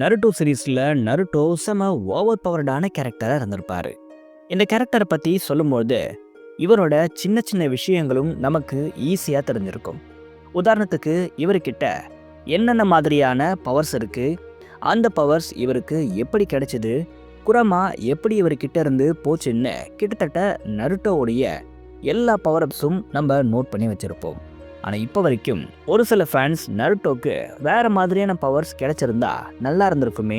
Naruto சீரீஸில் Naruto செம over பவர்டான கேரக்டராக இருந்திருப்பாரு. இந்த கேரக்டரை பற்றி சொல்லும்போது இவரோட சின்ன சின்ன விஷயங்களும் நமக்கு ஈஸியாக தெரிஞ்சிருக்கும். உதாரணத்துக்கு இவர்கிட்ட என்னென்ன மாதிரியான பவர்ஸ் இருக்குது, அந்த பவர்ஸ் இவருக்கு எப்படி கிடைச்சிது, குரமா எப்படி இவர்கிட்ட இருந்து போச்சுன்னு கிட்டத்தட்ட நருட்டோவுடைய எல்லா பவர்ஸும் நம்ம நோட் பண்ணி வச்சுருப்போம். ஆனால் இப்போ வரைக்கும் ஒரு சில ஃபேன்ஸ் நருட்டோக்கு வேறு மாதிரியான பவர்ஸ் கிடைச்சிருந்தா நல்லா இருந்திருக்குமே,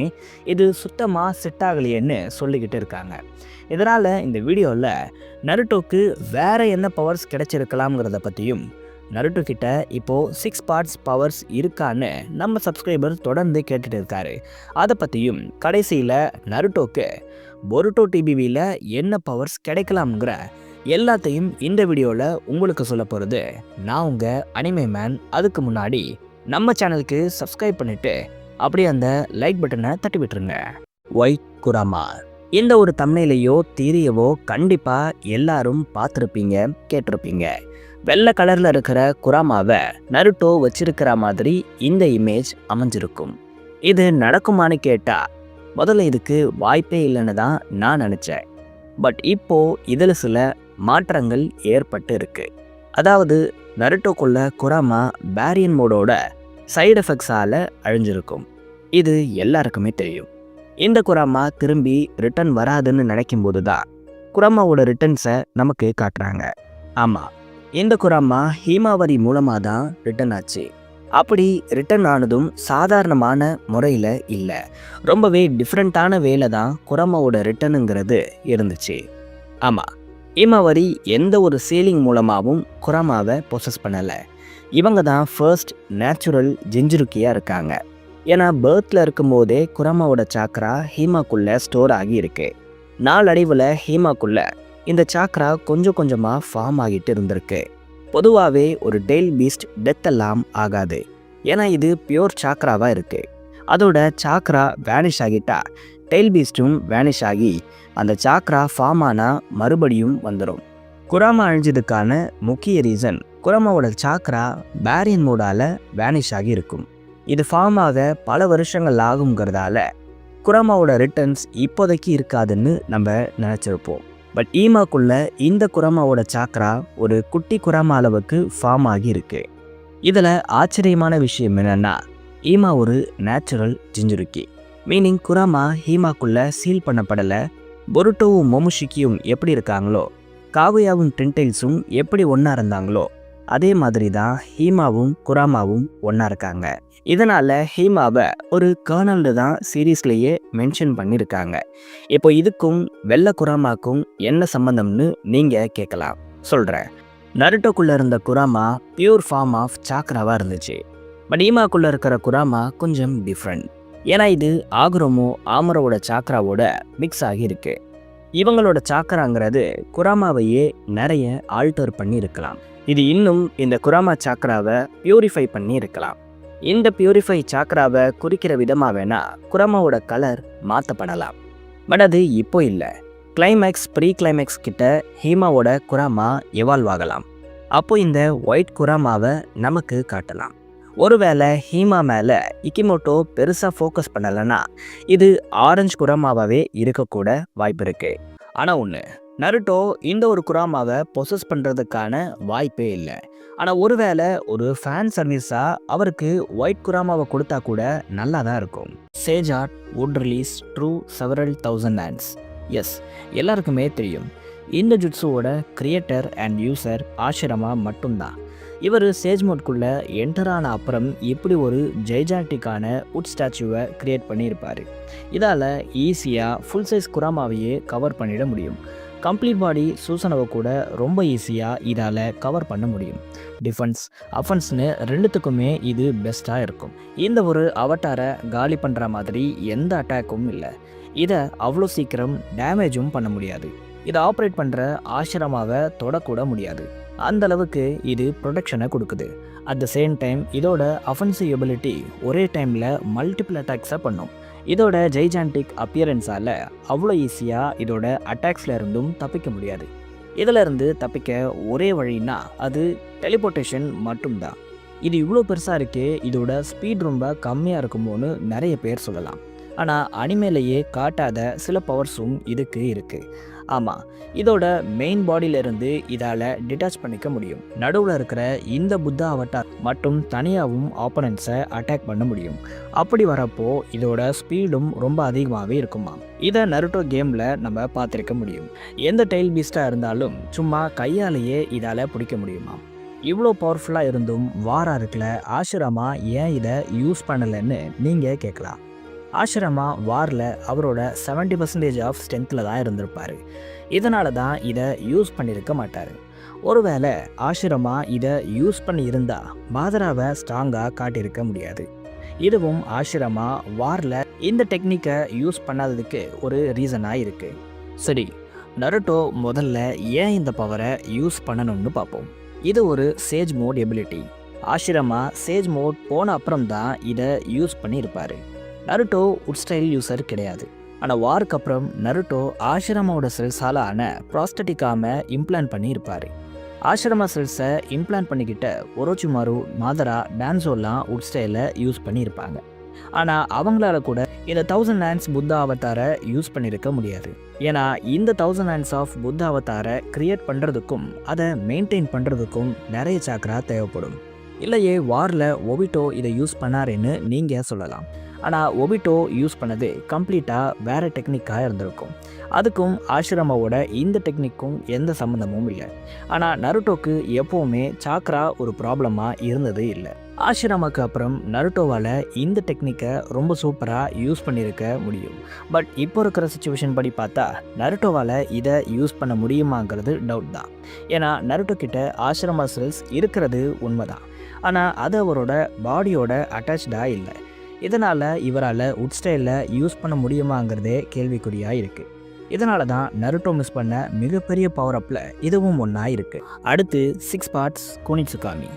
இது சுத்தமாக செட் ஆகலையேன்னு சொல்லிக்கிட்டு இருக்காங்க. இதனால் இந்த வீடியோவில் நருட்டோக்கு வேறு என்ன பவர்ஸ் கிடைச்சிருக்கலாம்ங்கிறத பற்றியும், நருட்டோ கிட்ட இப்போது 6 பார்ட்ஸ் பவர்ஸ் இருக்கான்னு நம்ம சப்ஸ்கிரைபர் தொடர்ந்து கேட்டுட்டு இருக்காரு. அதை பற்றியும் கடைசியில் நருட்டோக்கு பொருட்டோ டிபிவியில் என்ன பவர்ஸ் கிடைக்கலாம்ங்கிற எல்லாத்தையும் இந்த வீடியோவில் உங்களுக்கு சொல்ல போகிறது நான் உங்கள் அனிமே மேன். அதுக்கு முன்னாடி நம்ம சேனலுக்கு சப்ஸ்கிரைப் பண்ணிவிட்டு அப்படியே அந்த லைக் பட்டனை தட்டி விட்டுருங்க. ஒயிட் குராமா இந்த ஒரு தம்ப்நெயிலையோ தீரியவோ கண்டிப்பாக எல்லாரும் பார்த்துருப்பீங்க, கேட்டிருப்பீங்க. வெள்ளை கலரில் இருக்கிற குராமாவை நருட்டோ வச்சிருக்கிற மாதிரி இந்த இமேஜ் அமைஞ்சிருக்கும். இது நடக்குமான்னு கேட்டால் முதல்ல இதுக்கு வாய்ப்பே இல்லைன்னு தான் நான் நினச்சேன். பட் இப்போது இதில் சில மாற்றங்கள் ஏற்பட்டு இருக்கு. அதாவது நருட்டோக்குள்ள குராமா பேரியன் மோடோட சைடு எஃபெக்ட்ஸால் அழிஞ்சிருக்கும். இது எல்லாருக்குமே தெரியும். இந்த குராமா திரும்பி ரிட்டர்ன் வராதுன்னு நினைக்கும் போது தான் குராமாவோட ரிட்டர்ன்ஸை நமக்கு காட்டுறாங்க. ஆமாம், இந்த குராமா ஹீமாவரி மூலமாக தான் ரிட்டர்ன் ஆச்சு. அப்படி ரிட்டர்ன் ஆனதும் சாதாரணமான முறையில் இல்லை, ரொம்பவே டிஃப்ரெண்ட்டான வேலை தான் குராமாவோட ரிட்டர்னுங்கிறது இருந்துச்சு. ஆமாம், ஹீமாவரி எந்த ஒரு சீலிங் மூலமாகவும் குராமாவை பொசஸ் பண்ணலை. இவங்க தான் ஃபர்ஸ்ட் நேச்சுரல் ஜிஞ்சுருக்கியாக இருக்காங்க. ஏன்னா பர்த்தில் இருக்கும்போதே குராமாவோட சாக்ரா ஹீமாக்குள்ளே ஸ்டோர் ஆகி இருக்கு. நாளடைவில் ஹீமாக்குள்ளே இந்த சாக்ரா கொஞ்சம் கொஞ்சமாக ஃபார்ம் ஆகிட்டு இருந்திருக்கு. பொதுவாகவே ஒரு டெயில் பீஸ்ட் டெத் எல்லாம் ஆகாது, ஏன்னா இது பியோர் சாக்ராவாக இருக்குது. அதோட சாக்ரா வேனிஷ் ஆகிட்டா டெயில் பீஸ்ட்டும் வேனிஷ் ஆகி அந்த சாக்ரா ஃபார்ம் ஆனால் மறுபடியும் வந்துடும். குராமா அழிஞ்சதுக்கான முக்கிய ரீசன் குராமாவோட சாக்ரா பேரியன் மோடால் வேனிஷ் ஆகி இருக்கும். இது ஃபார்ம் ஆக பல வருஷங்கள் ஆகுங்கிறதால குராமாவோட ரிட்டர்ன்ஸ் இப்போதைக்கு இருக்காதுன்னு நம்ம நினச்சிருப்போம். பட் ஈமாக்குள்ள இந்த குராமாவோட சாக்ரா ஒரு குட்டி குராமா அளவுக்கு ஃபார்ம் ஆகி இருக்கு. இதில் ஆச்சரியமான விஷயம் என்னென்னா, ஈமா ஒரு நேச்சுரல் ஜிஞ்சுருக்கி. மீனிங் குராமா ஹீமாக்குள்ள சீல் பண்ணப்படலை. பொருட்டோவும் மொமுஷிக்கியும் எப்படி இருக்காங்களோ, காகுயாவும் டென்டைல்ஸும் எப்படி ஒன்றா இருந்தாங்களோ, அதே மாதிரி தான் ஹீமாவும் குராமாவும் ஒன்றா இருக்காங்க. இதனால் ஹீமாவை ஒரு கர்னல்னு தான் சீரீஸ்லேயே மென்ஷன் பண்ணியிருக்காங்க. இப்போ இதுக்கும் வெள்ளை குராமாக்கும் என்ன சம்மந்தம்னு நீங்கள் கேட்கலாம். சொல்கிறேன். நருட்டோக்குள்ளே இருந்த குராமா பியூர் ஃபார்ம் ஆஃப் சாக்ராவாக இருந்துச்சு. பட் ஹீமாக்குள்ளே இருக்கிற குராமா கொஞ்சம் டிஃப்ரெண்ட். ஏன்னா இது ஆகுரோமோ ஆமரோட சாக்ராவோட மிக்ஸ் ஆகியிருக்கு. இவங்களோட சாக்ராங்கிறது குராமாவையே நிறைய ஆல்டர் பண்ணி இருக்கலாம். இது இன்னும் இந்த குராமா சாக்ராவை பியூரிஃபை பண்ணி இருக்கலாம். இந்த பியூரிஃபை சாக்ராவை குறிக்கிற விதமாக வேணால் குராமாவோட கலர் மாற்றப்படலாம். பட் அது இப்போ இல்லை. கிளைமேக்ஸ் ப்ரீ கிளைமேக்ஸ் கிட்ட ஹீமாவோட குராமா எவால்வ் ஆகலாம். அப்போ இந்த ஒயிட் குராமாவை நமக்கு காட்டலாம். ஒருவேளை ஹீமா மேலே இக்கிமோட்டோ பெருசாக ஃபோக்கஸ் பண்ணலைன்னா இது ஆரஞ்சு குராமாவே இருக்கக்கூட வாய்ப்பு இருக்குது. ஆனால் ஒன்று, நருட்டோ இந்த ஒரு குராமாவை பொசஸ் பண்ணுறதுக்கான வாய்ப்பே இல்லை. ஆனால் ஒருவேளை ஒரு ஃபேன் சர்வீஸாக அவருக்கு ஒயிட் குராமாவை கொடுத்தா கூட நல்லா தான் இருக்கும். Sage art wood release true several thousand hands. Yes, எல்லாருக்குமே தெரியும் இந்த ஜுட்ஸுவோட கிரியேட்டர் அண்ட் யூசர் ஆஷிரமா மட்டும்தான். இவர் சேஜ் மோட்குள்ளே என்டரான அப்புறம் இப்படி ஒரு ஜெய்ஜாண்டிக்கான வுட் ஸ்டாச்சுவை க்ரியேட் பண்ணியிருப்பார். இதால் ஈஸியாக ஃபுல் சைஸ் குராமாவையே கவர் பண்ணிட முடியும். கம்ப்ளீட் பாடி சூசனவை கூட ரொம்ப ஈஸியாக இதால் கவர் பண்ண முடியும். டிஃபென்ஸ் அஃபென்ஸ்னு ரெண்டுத்துக்குமே இது பெஸ்ட்டாக இருக்கும். இந்த ஒரு அவட்டாரை காலி பண்ணுற மாதிரி எந்த அட்டாக்கும் இல்லை. இதை அவ்வளோ சீக்கிரம் டேமேஜும் பண்ண முடியாது. இதை ஆப்ரேட் பண்ணுற ஆசிரமாவை தொடக்கூட முடியாது. அந்த அளவுக்கு இது ப்ரொடெக்ஷனை கொடுக்குது. அட் த சேம் டைம் இதோட அஃபென்சிவ் எபிலிட்டி ஒரே டைமில் மல்டிபிள் அட்டாக்ஸை பண்ணும். இதோட ஜெய்ஜாண்டிக் அப்பியரன்ஸால் அவ்வளோ ஈஸியாக இதோட அட்டாக்ஸில் இருந்தும் தப்பிக்க முடியாது. இதிலிருந்து தப்பிக்க ஒரே வழின்னா அது டெலிபோர்ட்டேஷன் மட்டும்தான். இது இவ்வளோ பெருசாக இருக்கே, இதோட ஸ்பீட் ரொம்ப கம்மியாக இருக்குமோன்னு நிறைய பேர் சொல்லலாம். ஆனால் அனிமேலேயே காட்டாத சில பவர்ஸும் இதுக்கு இருக்குது. ஆமாம், இதோட மெயின் பாடியிலிருந்து இதால் டிட்டாச் பண்ணிக்க முடியும். நடுவில் இருக்கிற இந்த புத்தா அவட்டார் மட்டும் தனியாகவும் ஆப்போனன்ட்ஸை அட்டாக் பண்ண முடியும். அப்படி வரப்போ இதோட ஸ்பீடும் ரொம்ப அதிகமாகவே இருக்குமா. இதை நருட்டோ கேமில் நம்ம பார்த்துருக்க முடியும். எந்த டெயில் பீஸ்டாக இருந்தாலும் சும்மா கையாலேயே இதால் பிடிக்க முடியுமா. இவ்வளோ பவர்ஃபுல்லாக இருந்தும் வாரா இருக்கல ஆஷிராமா ஏன் இதை யூஸ் பண்ணலைன்னு நீங்கள் கேட்கலாம். ஆஷிராமா வாரில் அவரோட 70% ஆஃப் ஸ்ட்ரென்த்தில் தான் இருந்திருப்பார். இதனால தான் இதை யூஸ் பண்ணியிருக்க மாட்டார். ஒருவேளை ஆஷிராமா இதை யூஸ் பண்ணி இருந்தால் மாதராவை ஸ்ட்ராங்காக காட்டியிருக்க முடியாது. இதுவும் ஆஷிராமா வாரில் இந்த டெக்னிக்கை யூஸ் பண்ணாததுக்கு ஒரு ரீசனாக இருக்குது. சரி, நருட்டோ முதல்ல ஏன் இந்த பவரை யூஸ் பண்ணணும்னு பார்ப்போம். இது ஒரு சேஜ் மோட் எபிலிட்டி. ஆஷிராமா சேஜ் மோட் போன அப்புறம் தான் இதை யூஸ் பண்ணியிருப்பார். நருட்டோ உட் ஸ்டைல் யூசர் கிடையாது. ஆனால் வாருக்கு அப்புறம் நருட்டோ ஆஷிராமாவோட செல்ஸால் ஆன ப்ராஸ்டட்டிக்காம இம்ப்ளான்ட் பண்ணியிருப்பார். ஆஷிராமா செல்ஸை இம்ப்ளான்ட் பண்ணிக்கிட்ட ஒரோச்சிமாரு, மாதரா, டான்சோலாம் உட் ஸ்டைலை யூஸ் பண்ணியிருப்பாங்க. ஆனால் அவங்களால கூட இந்த 1000 ஹேண்ட்ஸ் புத்தா அவதாரை யூஸ் பண்ணியிருக்க முடியாது. ஏன்னா இந்த 1000 ஹேண்ட்ஸ் ஆஃப் புத்தா அவதாரை கிரியேட் பண்ணுறதுக்கும் அதை மெயின்டைன் பண்ணுறதுக்கும் நிறைய சாக்ரா தேவைப்படும். இல்லையே வாரில் ஒபிட்டோ இதை யூஸ் பண்ணாருன்னு நீங்கள் சொல்லலாம். ஆனால் ஒபிட்டோ யூஸ் பண்ணது கம்ப்ளீட்டாக வேறு டெக்னிக்காக இருந்திருக்கும். அதுக்கும் ஆஷிராமாவோட இந்த டெக்னிக்கும் எந்த சம்மந்தமும் இல்லை. ஆனால் நருட்டோக்கு எப்போவுமே சாக்ரா ஒரு ப்ராப்ளமாக இருந்தது இல்லை. ஆஷிராமாவுக்கு அப்புறம் நருட்டோவால் இந்த டெக்னிக்கை ரொம்ப சூப்பராக யூஸ் பண்ணியிருக்க முடியும். பட் இப்போ இருக்கிற சுச்சுவேஷன் படி பார்த்தா நருட்டோவால் இதை யூஸ் பண்ண முடியுமாங்கிறது டவுட் தான். ஏன்னா நருட்டோ கிட்ட ஆஷிராமா செல்ஸ் இருக்கிறது உண்மைதான். ஆனால் அது அவரோட பாடியோட அட்டாச்சாக இல்லை. இதனால் இவரால் உட் ஸ்டைலில் யூஸ் பண்ண முடியுமாங்கிறதே கேள்விக்குறியாக இருக்குது. இதனால தான் நருட்டோ மிஸ் பண்ண மிகப்பெரிய பவர் அப்பில் இதுவும் ஒன்றா இருக்குது. அடுத்து 6 பார்ட்ஸ் குனிட்சுகாமி.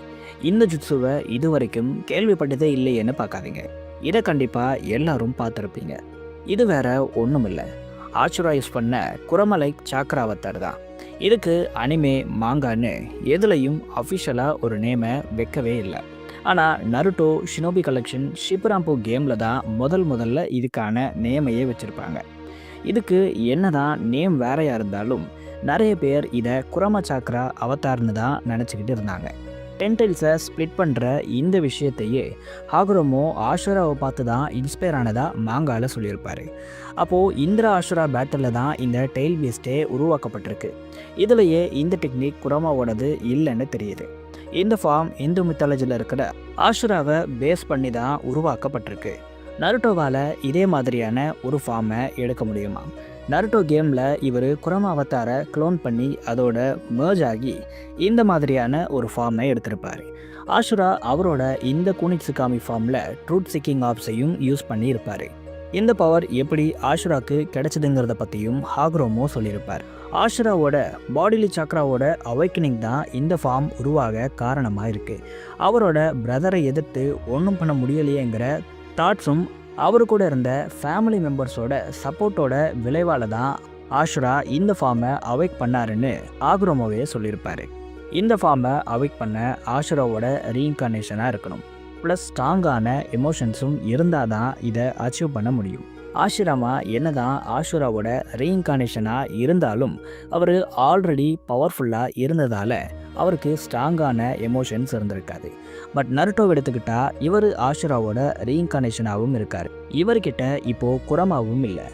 இந்த ஜுட்சுவை இது வரைக்கும் கேள்விப்பட்டதே இல்லையேன்னு பார்க்காதீங்க. இதை கண்டிப்பாக எல்லாரும் பார்த்துருப்பீங்க. இது வேற ஒன்றும் இல்லை, ஆச்சுரா யூஸ் பண்ண குரமலை சாக்ராவத்தார் தான். இதுக்கு அனிமே மாங்கான்னு எதுலையும் அஃபிஷியலாக ஒரு நேமை வைக்கவே இல்லை. ஆனால் நருட்டோ ஷினோபி கலெக்ஷன் ஷிபராம்போ கேமில் தான் முதல்ல இதுக்கான நேமையே வச்சுருப்பாங்க. இதுக்கு என்னதான் நேம் வேறையாக இருந்தாலும் நிறைய பேர் இதை குரம சாக்ரா அவதார்னு தான் நினச்சிக்கிட்டு இருந்தாங்க. டென்டைல்ஸை ஸ்ப்ளிட் பண்ணுற இந்த விஷயத்தையே ஹாகுரோமோ ஆஷுராவை பார்த்து தான் இன்ஸ்பயர் ஆனதாக மாங்காவில் சொல்லியிருப்பார். அப்போது இந்திரா ஆஷுரா பேட்டிலில் தான் இந்த டெயில் பீஸ்டே உருவாக்கப்பட்டிருக்கு. இதுலேயே இந்த டெக்னிக் குரமாவோடது இல்லைன்னு தெரியுது. இந்த ஃபார்ம் இந்து மித்தாலஜியில் இருக்கிற ஆஷுராவை பேஸ் பண்ணி தான் உருவாக்கப்பட்டிருக்கு. நருட்டோவால் இதே மாதிரியான ஒரு ஃபார்மை எடுக்க முடியுமா? நருட்டோ கேமில் இவர் குரமா அவதாரை க்ளோன் பண்ணி அதோட மேர்ஜ் ஆகி இந்த மாதிரியான ஒரு ஃபார்மை எடுத்திருப்பார். ஆஷுரா அவரோட இந்த குனிட்சுகாமி ஃபார்மில் ட்ரூத் சீக்கிங் ஆப்ஸையும் யூஸ் பண்ணி இருப்பார். இந்த பவர் எப்படி ஆஷுராக்கு கிடைச்சதுங்கிறத பற்றியும் ஹாகுரோமோ சொல்லியிருப்பார். ஆஷுராவோட பாடிலி சாக்ராவோட அவைக்கனிங் தான் இந்த ஃபார்ம் உருவாக காரணமாக இருக்குது. அவரோட பிரதரை எதிர்த்து ஒன்றும் பண்ண முடியலையேங்கிற தாட்ஸும் அவரு கூட இருந்த ஃபேமிலி மெம்பர்ஸோட சப்போர்ட்டோட விளைவால் தான் ஆஷுரா இந்த ஃபார்மை அவைக் பண்ணாருன்னு ஆகுரோமோவே சொல்லியிருப்பார். இந்த ஃபார்மை அவைக் பண்ண ஆஷுராவோட ரீஇன்கார்னேஷனாக இருக்கணும், ப்ளஸ் ஸ்ட்ராங்கான எமோஷன்ஸும் இருந்தால் தான் இதை அச்சீவ் பண்ண முடியும். ஆஷிராமா என்னதான் ஆஷுராவோட ரீஇன்கார்னேஷனாக இருந்தாலும் அவர் ஆல்ரெடி பவர்ஃபுல்லாக இருந்ததால் அவருக்கு ஸ்ட்ராங்கான எமோஷன்ஸ் இருந்திருக்காது. பட் நருட்டோ எடுத்துக்கிட்டா இவர் ஆஷுராவோட ரீஇன்கார்னேஷனாகவும் இருக்கார். இவர்கிட்ட இப்போது குரமாவும் இல்லை.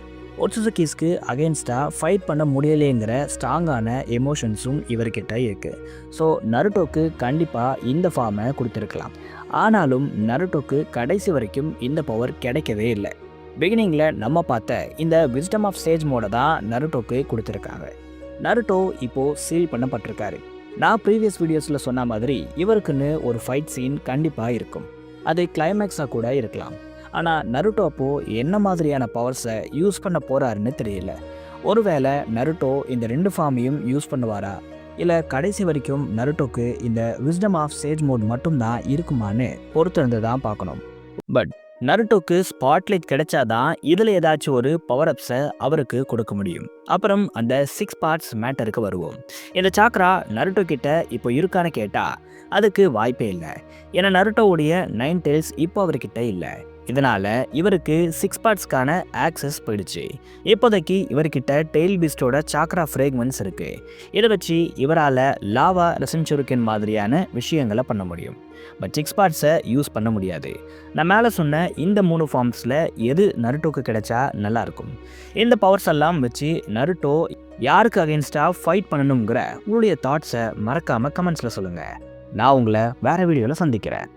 ஒட்சுசுகிஸ்க்கு அகெயின்ஸ்டாக ஃபைட் பண்ண முடியலேங்கிற ஸ்ட்ராங்கான எமோஷன்ஸும் இவர்கிட்ட இருக்குது. ஸோ நருட்டோக்கு கண்டிப்பாக இந்த ஃபார்மை கொடுத்துருக்கலாம். ஆனாலும் நருட்டோக்கு கடைசி வரைக்கும் இந்த பவர் கிடைக்கவே இல்லை. பிகினிங்கில் நம்ம பார்த்த இந்த விஸ்டம் ஆஃப் சேஜ் மோடை தான் நருட்டோக்கு கொடுத்துருக்காங்க. நருட்டோ இப்போது சீல் பண்ணப்பட்டிருக்காரு. நான் ப்ரீவியஸ் வீடியோஸில் சொன்ன மாதிரி இவருக்குன்னு ஒரு ஃபைட் சீன் கண்டிப்பாக இருக்கும். அது கிளைமேக்ஸாக கூட இருக்கலாம். ஆனால் நருட்டோ அப்போது என்ன மாதிரியான பவர்ஸை யூஸ் பண்ண போகிறாருன்னு தெரியல. ஒருவேளை நருட்டோ இந்த 2 ஃபார்மையும் யூஸ் பண்ணுவாரா, இல்லை கடைசி வரைக்கும் நருட்டோக்கு இந்த விஸ்டம் ஆஃப் சேஜ் மோட் மட்டும்தான் இருக்குமான்னு பொறுத்திருந்து தான் பார்க்கணும். பட் நருட்டோக்கு ஸ்பாட்லைட் கிடைச்சாதான் இதில் ஏதாச்சும் ஒரு பவர் அப்ஸை அவருக்கு கொடுக்க முடியும். அப்புறம் அந்த 6 பார்ட்ஸ் மேட்டருக்கு வருவோம். இந்த சாக்ரா நருட்டோ கிட்ட இப்போ இருக்கான்னு கேட்டால் அதுக்கு வாய்ப்பே இல்லை. ஏன்னா நருட்டோவுடைய 9 டெய்ல்ஸ் இப்போ அவர்கிட்ட இல்லை. இதனால் இவருக்கு 6 பார்ட்ஸ்க்கான ஆக்சஸ் போயிடுச்சு. இப்போதைக்கு இவர்கிட்ட டெய்ல் பீஸ்டோட சாக்ரா ஃப்ரேக்மெண்ட்ஸ் இருக்குது. இதை வச்சு இவரால் லாவா ரெசன்சுருக்கன் மாதிரியான விஷயங்களை பண்ண முடியும். பட் 6 பார்ட்ஸை யூஸ் பண்ண முடியாது. நான் மேலே சொன்ன இந்த 3 ஃபார்ம்ஸில் எது நருட்டோக்கு கிடைச்சா நல்லாயிருக்கும்? இந்த பவர்ஸ் எல்லாம் வச்சு நருட்டோ யாருக்கு அகெயின்ஸ்டாக ஃபைட் பண்ணணுங்கிற உங்களுடைய தாட்ஸை மறக்காமல் கமெண்ட்ஸில் சொல்லுங்கள். நான் உங்களை வேறு வீடியோவில் சந்திக்கிறேன்.